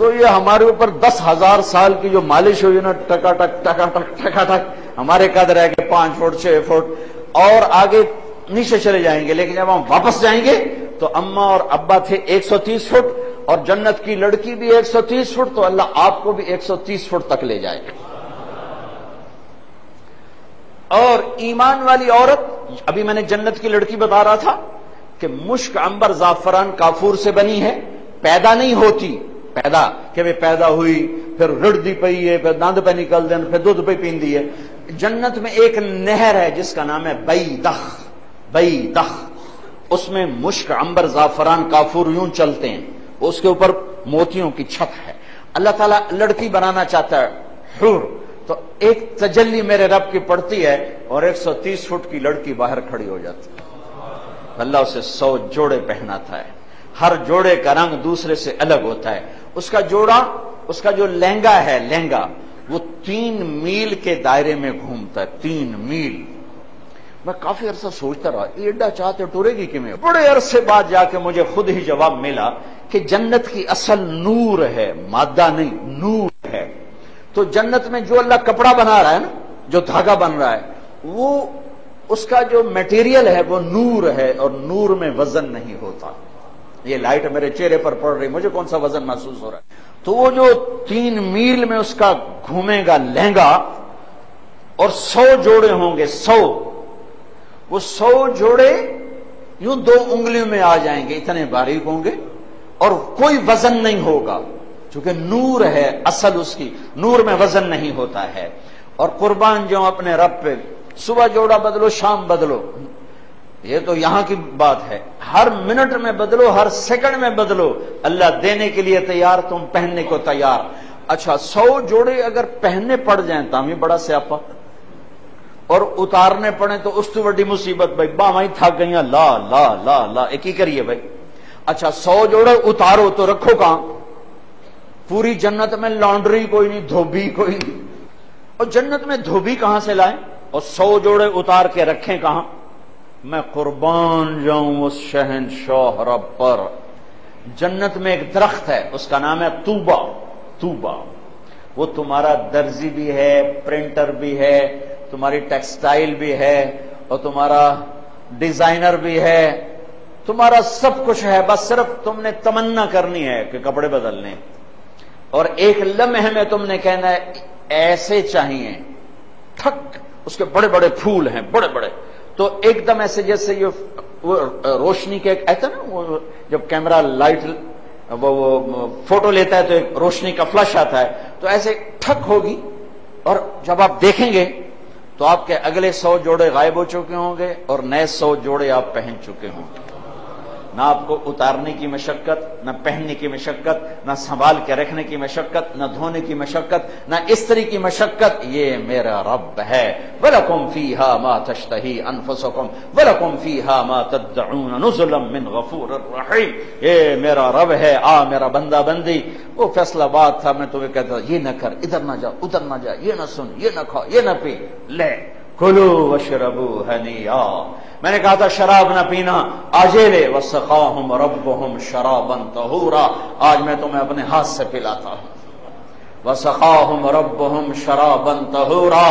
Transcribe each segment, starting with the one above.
تو یہ ہمارے اوپر 10,000 سال کی جو مالش ہوئی نا، ٹکا ٹک ٹکا ٹک ٹکا ٹک، ہمارے قد رہ گئے 5 فٹ 6 فٹ اور آگے نیچے چلے جائیں گے، لیکن جب ہم واپس جائیں گے تو اماں اور ابا تھے 130 فٹ اور جنت کی لڑکی بھی 130 فٹ، تو اللہ آپ کو بھی 130 فٹ تک لے جائے گا۔ اور ایمان والی عورت، ابھی میں نے جنت کی لڑکی بتا رہا تھا کہ مشک عنبر زعفران کافور سے بنی ہے، پیدا نہیں ہوتی، پیدا کہ وہ پیدا ہوئی پھر رڑدی پئی ہے، پھر دند پہ نکل دیں، پھر دودھ پہ پیندی ہے۔ جنت میں ایک نہر ہے جس کا نام ہے بیدخ، بیدخ، اس میں مشک عنبر زعفران کافور یوں چلتے ہیں، اس کے اوپر موتیوں کی چھت ہے۔ اللہ تعالیٰ لڑکی بنانا چاہتا ہے حور، تو ایک تجلی میرے رب کی پڑتی ہے اور 130 فٹ کی لڑکی باہر کھڑی ہو جاتی ہے۔ اللہ اسے 100 جوڑے پہناتا ہے، ہر جوڑے کا رنگ دوسرے سے الگ ہوتا ہے۔ اس کا جوڑا، اس کا جو لہنگا ہے، لہنگا وہ 3 میل کے دائرے میں گھومتا ہے، 3 میل۔ میں کافی عرصہ سوچتا رہا ایڈا چاہتے ٹورے گی کیویں؟ بڑے عرصے بعد جا کے مجھے خود ہی جواب ملا کہ جنت کی اصل نور ہے، مادہ نہیں، نور ہے۔ تو جنت میں جو اللہ کپڑا بنا رہا ہے نا، جو دھاگا بن رہا ہے، وہ اس کا جو میٹیریل ہے وہ نور ہے، اور نور میں وزن نہیں ہوتا۔ یہ لائٹ میرے چہرے پر پڑ رہی، مجھے کون سا وزن محسوس ہو رہا ہے؟ تو وہ جو 3 میل میں اس کا گھومے گا لہنگا، اور 100 جوڑے ہوں گے، 100، وہ 100 جوڑے یوں 2 انگلیوں میں آ جائیں گے، اتنے باریک ہوں گے اور کوئی وزن نہیں ہوگا، چونکہ نور ہے اصل اس کی، نور میں وزن نہیں ہوتا ہے۔ اور قربان جو اپنے رب پہ، صبح جوڑا بدلو شام بدلو، یہ تو یہاں کی بات ہے، ہر منٹ میں بدلو، ہر سیکنڈ میں بدلو، اللہ دینے کے لیے تیار، تم پہننے کو تیار۔ اچھا 100 جوڑے اگر پہننے پڑ جائیں تو ہمیں بڑا سیاپا، اور اتارنے پڑے تو اس تو بڑی مصیبت، بھائی باہیں تھک گئی، لا لا لا لا، ایک ہی کریے بھائی۔ اچھا 100 جوڑے اتارو تو رکھو کہاں؟ پوری جنت میں لانڈری کوئی نہیں، دھوبی کوئی نہیں، اور جنت میں دھوبی کہاں سے لائیں؟ اور 100 جوڑے اتار کے رکھیں کہاں؟ میں قربان جاؤں اس شہنشاہ رب پر۔ جنت میں ایک درخت ہے، اس کا نام ہے طوبہ، طوبہ، وہ تمہارا درزی بھی ہے، پرنٹر بھی ہے، تمہاری ٹیکسٹائل بھی ہے، اور تمہارا ڈیزائنر بھی ہے، تمہارا سب کچھ ہے، بس صرف تم نے تمنا کرنی ہے کہ کپڑے بدلنے، اور ایک لمحے میں تم نے کہنا ہے ایسے چاہیے، ٹھک، اس کے بڑے بڑے پھول ہیں، بڑے بڑے، تو ایک دم ایسے جیسے یہ وہ روشنی کے ایسا نا، وہ جب کیمرہ لائٹ وہ فوٹو لیتا ہے تو ایک روشنی کا فلش آتا ہے، تو ایسے ٹھک ہوگی، اور جب آپ دیکھیں گے تو آپ کے اگلے 100 جوڑے غائب ہو چکے ہوں گے اور نئے 100 جوڑے آپ پہن چکے ہوں گے۔ نہ آپ کو اتارنے کی مشقت، نہ پہننے کی مشقت، نہ سنبھال کے رکھنے کی مشقت، نہ دھونے کی مشقت، نہ استری کی مشقت، یہ میرا رب ہے۔ وَلَكُمْ فِيهَا مَا تَشْتَهِي أَنفُسُكُمْ وَلَكُمْ فِيهَا مَا تَدَّعُونَ نُزُلًا مِّن غَفُورٍ رَّحِيمٍ۔ یہ میرا رب ہے، آ میرا بندہ بندی۔ وہ فیصلہ بات تھا، میں تمہیں کہتا تھا یہ نہ کر، ادھر نہ جا، ادھر نہ جا، یہ نہ سن، یہ نہ کھا، یہ نہ پی، لے کلوا واشربوا ہنیئا۔ میں نے کہا تھا شراب نہ پینا، آجیلے وسقاہم ربہم شرابا طہورا، آج میں تمہیں اپنے ہاتھ سے پلاتا ہوں۔ وسقاہم ربہم شرابا طہورا،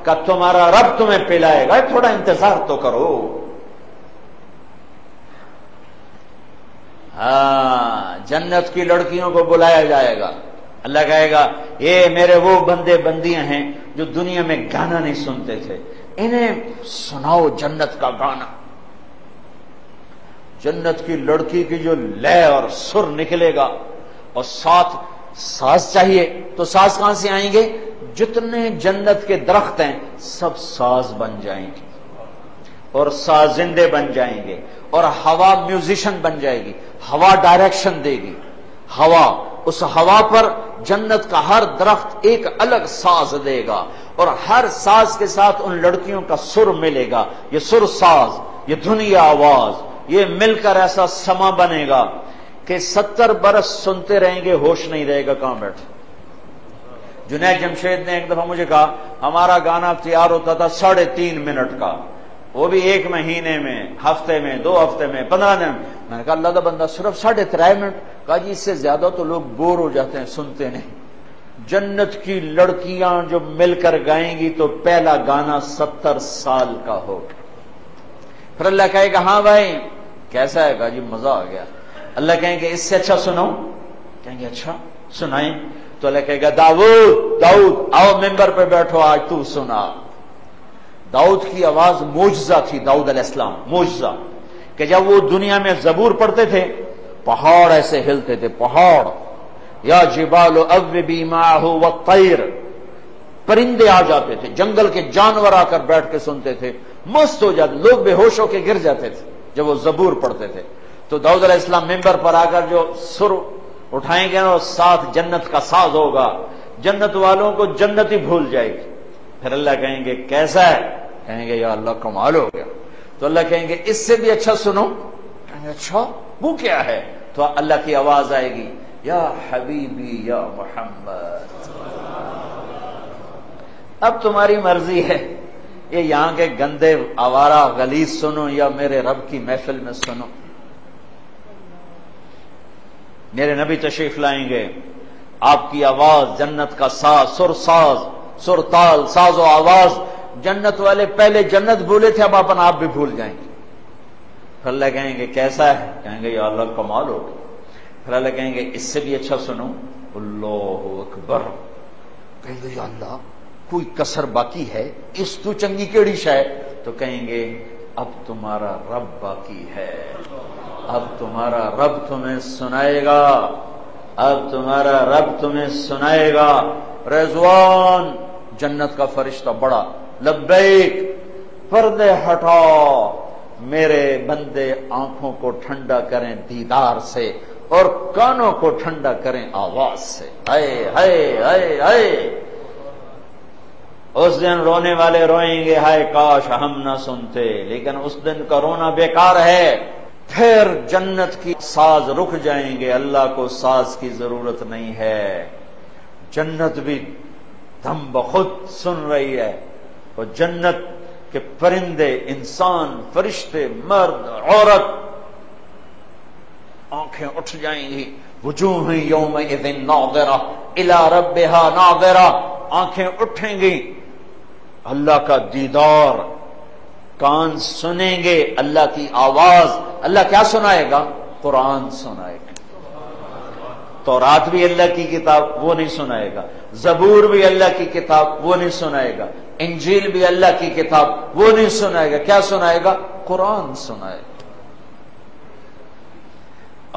کہ تمہارا رب تمہیں پلائے گا، تھوڑا انتظار تو کرو۔ ہاں، جنت کی لڑکیوں کو بلایا جائے گا، اللہ کہے گا یہ میرے وہ بندے بندیاں ہیں جو دنیا میں گانا نہیں سنتے تھے، انہیں سناؤ جنت کا گانا۔ جنت کی لڑکی کی جو لے اور سر نکلے گا، اور ساتھ ساز چاہیے، تو ساز کہاں سے آئیں گے؟ جتنے جنت کے درخت ہیں سب ساز بن جائیں گے، اور سازندے بن جائیں گے، اور ہوا میوزیشن بن جائے گی، ہوا ڈائریکشن دے گی، ہوا، اس ہوا پر جنت کا ہر درخت ایک الگ ساز دے گا، اور ہر ساز کے ساتھ ان لڑکیوں کا سر ملے گا، یہ سر ساز، یہ دھنی آواز، یہ مل کر ایسا سما بنے گا کہ 70 برس سنتے رہیں گے، ہوش نہیں رہے گا کہاں بیٹھے۔ جنید جمشید نے ایک دفعہ مجھے کہا ہمارا گانا تیار ہوتا تھا 3.5 منٹ کا، وہ بھی 1 مہینے میں، ہفتے میں، 2 ہفتے میں، 15 دن، میں نے کہا اللہ کا بندہ صرف 3.5 منٹ؟ کہا جی اس سے زیادہ تو لوگ بور ہو جاتے ہیں، سنتے نہیں۔ جنت کی لڑکیاں جو مل کر گائیں گی تو پہلا گانا 70 سال کا ہوگا۔ پھر اللہ کہے گا ہاں بھائی کیسا ہے؟ کہا جی مزہ آ گیا۔ اللہ کہیں گے اس سے اچھا سنو، کہیں گے اچھا سنائیں۔ تو اللہ کہے گا داؤد آؤ ممبر پہ بیٹھو، آج تو سنا۔ داؤد کی آواز معجزہ تھی، داؤد علیہ السلام معجزہ، کہ جب وہ دنیا میں زبور پڑھتے تھے پہاڑ ایسے ہلتے تھے، پہاڑ۔ یا جبال اوبی معہ والطیر، پرندے آ جاتے تھے، جنگل کے جانور آ کر بیٹھ کے سنتے تھے، مست ہو جاتے، لوگ بے ہوش ہو کے گر جاتے تھے جب وہ زبور پڑھتے تھے۔ تو داؤد علیہ السلام ممبر پر آ کر جو سر اٹھائیں گے اور ساتھ جنت کا ساز ہوگا، جنت والوں کو جنت ہی بھول جائے گی۔ پھر اللہ کہیں گے کیسا ہے؟ کہیں گے یا اللہ کمال ہو گیا۔ تو اللہ کہیں گے اس سے بھی اچھا سنو، کہیں گے اچھا وہ کیا ہے؟ تو اللہ کی آواز آئے گی یا حبیبی یا محمد۔ اب تمہاری مرضی ہے، یہ یہاں کے گندے آوارہ غلیظ سنو یا میرے رب کی محفل میں سنو۔ میرے نبی تشریف لائیں گے، آپ کی آواز جنت کا ساز، سر تال ساز و آواز، جنت والے پہلے جنت بھولے تھے اب اپنا آپ بھی بھول جائیں گے۔ پھر اللہ کہیں گے کیسا ہے؟ کہیں گے یا اللہ کمال ہو گیا۔ پھر اللہ کہیں گے اس سے بھی اچھا سنو، اللہ اکبر۔ کہیں گے یا اللہ کوئی کسر باقی ہے، اس تو چنگی کیڑی شے؟ تو کہیں گے اب تمہارا رب باقی ہے، اب تمہارا رب تمہیں سنائے گا، اب تمہارا رب تمہیں سنائے گا۔ رضوان جنت کا فرشتہ بڑا، لبیک، پردے ہٹا، میرے بندے آنکھوں کو ٹھنڈا کریں دیدار سے اور کانوں کو ٹھنڈا کریں آواز سے۔ ہائے ہائے ہائے ہائے، اس دن رونے والے روئیں گے ہائے کاش ہم نہ سنتے، لیکن اس دن کا رونا بیکار ہے۔ پھر جنت کی ساز رک جائیں گے، اللہ کو ساز کی ضرورت نہیں ہے، جنت بھی دم بخود سن رہی ہے۔ اور جنت کے پرندے، انسان، فرشتے، مرد، عورت، آنکھیں اٹھ جائیں گی، وجوہ یومئذ ناظرہ الی ربہا ناظرہ، آنکھیں اٹھیں گی، اللہ کا دیدار، کان سنیں گے اللہ کی آواز۔ اللہ کیا سنائے گا؟ قرآن سنائے گا۔ تورات بھی اللہ کی کتاب، وہ نہیں سنائے گا۔ زبور بھی اللہ کی کتاب، وہ نہیں سنائے گا۔ انجیل بھی اللہ کی کتاب، وہ نہیں سنائے گا۔ کیا سنائے گا؟ قرآن سنائے گا۔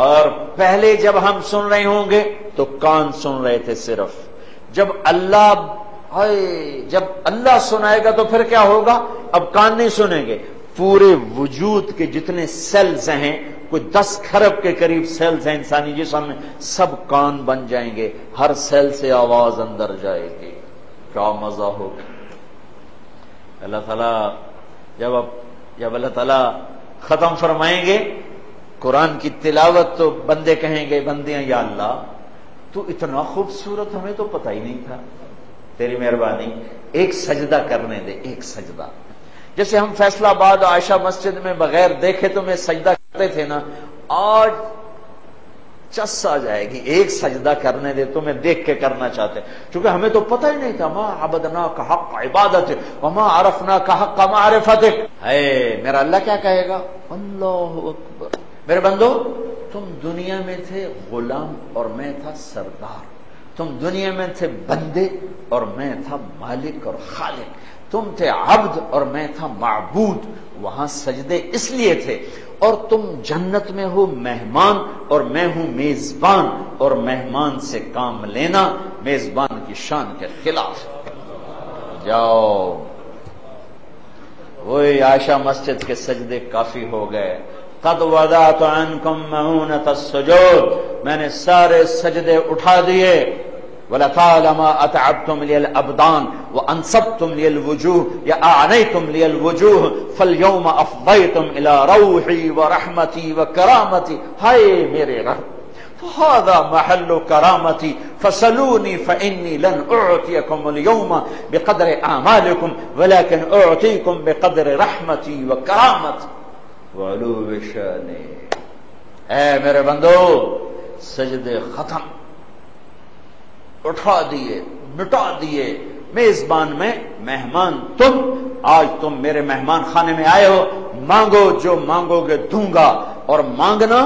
اور پہلے جب ہم سن رہے ہوں گے تو کان سن رہے تھے صرف، جب اللہ سنائے گا تو پھر کیا ہوگا؟ اب کان نہیں سنیں گے، پورے وجود کے جتنے سیلز ہیں، کوئی 10 کھرب کے قریب سیلز ہیں انسانی جسم میں، سب کان بن جائیں گے، ہر سیل سے آواز اندر جائے گی۔ کیا مزہ ہوگا۔ اللہ تعالیٰ جب اللہ تعالیٰ ختم فرمائیں گے قرآن کی تلاوت تو بندے کہیں گے، بندیاں یا اللہ تو اتنا خوبصورت، ہمیں تو پتہ ہی نہیں تھا، تیری مہربانی ایک سجدہ کرنے دے، ایک سجدہ۔ جیسے ہم فیصلہ آباد عائشہ مسجد میں بغیر دیکھے تمہیں سجدہ کرتے تھے نا، آج چس آ جائے گی، ایک سجدہ کرنے دے، تمہیں دیکھ کے کرنا چاہتے، چونکہ ہمیں تو پتہ ہی نہیں تھا۔ ما عبدناک حق عبادت وما عرفناک حق معرفتک۔ ہے میرا اللہ کیا کہے گا؟ اللہ اکبر۔ میرے بندو تم دنیا میں تھے غلام اور میں تھا سردار، تم دنیا میں تھے بندے اور میں تھا مالک اور خالق، تم تھے عبد اور میں تھا معبود، وہاں سجدے اس لیے تھے۔ اور تم جنت میں ہو مہمان اور میں ہوں میزبان، اور مہمان سے کام لینا میزبان کی شان کے خلاف۔ جاؤ، وہی عائشہ مسجد کے سجدے کافی ہو گئے۔ قد وضعت عنکم مؤونۃ السجود، میں نے سارے سجدے اٹھا دیے۔ وَلَطَالَمَا أَتْعَبْتُمْ لِيَ الْأَبْدَانَ وَأَنْصَبْتُمْ لِيَ الْوُجُوهَ يَا أَعْنَيْتُمْ لِيَ الْوُجُوهَ فَالْيَوْمَ أَفْضَيْتُمْ إِلَى رَوْحِي وَرَحْمَتِي وَكَرَامَتِي۔ ہائے میرے رب، فَهَذَا مَحَلُّ كَرَامَتِي فَسَلُونِي فَإِنِّي لَنْ أُعْطِيَكُمُ الْيَوْمَ بِقَدْرِ أَعْمَالِكُمْ وَلَكِنْ أُعْطِيكُمْ بِقَدْرِ رَحْمَتِي وَكَرَامَتِي وَعُلُوِّ شَأْنِي۔ اے میرے بندو سجدے ختم، اٹھا دیے، مٹا دیے، میزبان میں مہمان تم، آج تم میرے مہمان خانے میں آئے ہو، مانگو جو مانگو گے دوں گا، اور مانگنا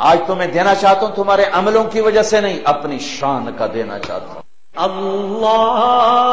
آج تمہیں دینا چاہتا ہوں تمہارے عملوں کی وجہ سے نہیں، اپنی شان کا دینا چاہتا ہوں۔ اللہ